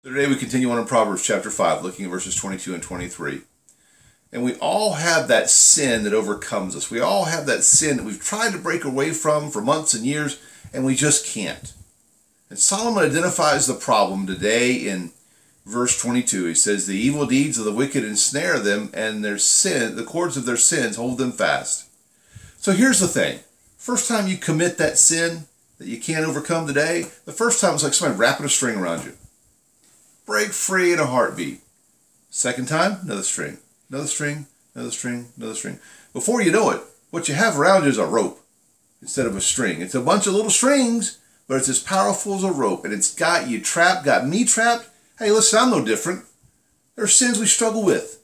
Today we continue on in Proverbs chapter 5, looking at verses 22 and 23. And we all have that sin that overcomes us. We all have that sin that we've tried to break away from for months and years, and we just can't. And Solomon identifies the problem today in verse 22. He says, the evil deeds of the wicked ensnare them, and their sin, the cords of their sins hold them fast. So here's the thing. First time you commit that sin that you can't overcome today, the first time it's like somebody wrapping a string around you. Break free in a heartbeat. Second time, another string. Another string, another string, another string. Before you know it, what you have around you is a rope instead of a string. It's a bunch of little strings, but it's as powerful as a rope. And it's got you trapped, got me trapped. Hey, listen, I'm no different. There are sins we struggle with.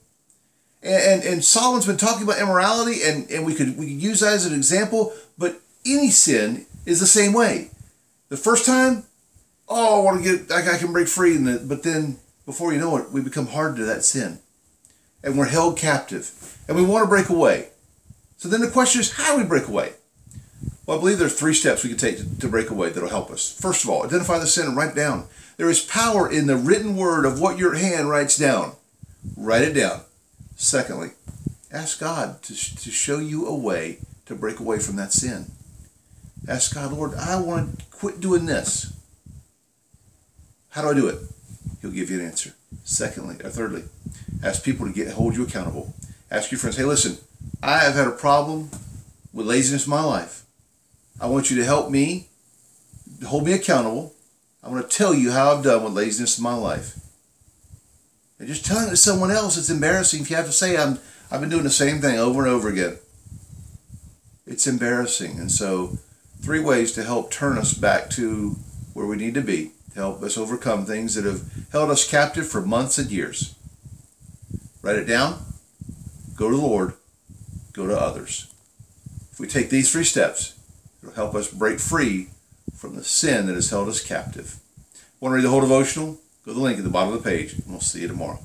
And Solomon's been talking about immorality, and we could use that as an example, but any sin is the same way. The first time, oh, I want to get, I can break free, but then before you know it, we become hardened to that sin. And we're held captive. And we want to break away. So then the question is, how do we break away? Well, I believe there are 3 steps we can take to break away that will help us. First of all, identify the sin and write it down. There is power in the written word of what your hand writes down. Write it down. Secondly, ask God to show you a way to break away from that sin. Ask God, Lord, I want to quit doing this. How do I do it? He'll give you an answer. Thirdly, ask people to hold you accountable. Ask your friends, hey, listen, I have had a problem with laziness in my life. I want you to help me, hold me accountable. I want to tell you how I've done with laziness in my life. And just telling it to someone else, it's embarrassing if you have to say, I've been doing the same thing over and over again. It's embarrassing. And so 3 ways to help turn us back to where we need to be, to help us overcome things that have held us captive for months and years. Write it down, go to the Lord, go to others. If we take these 3 steps, it'll help us break free from the sin that has held us captive. Want to read the whole devotional? Go to the link at the bottom of the page, and we'll see you tomorrow.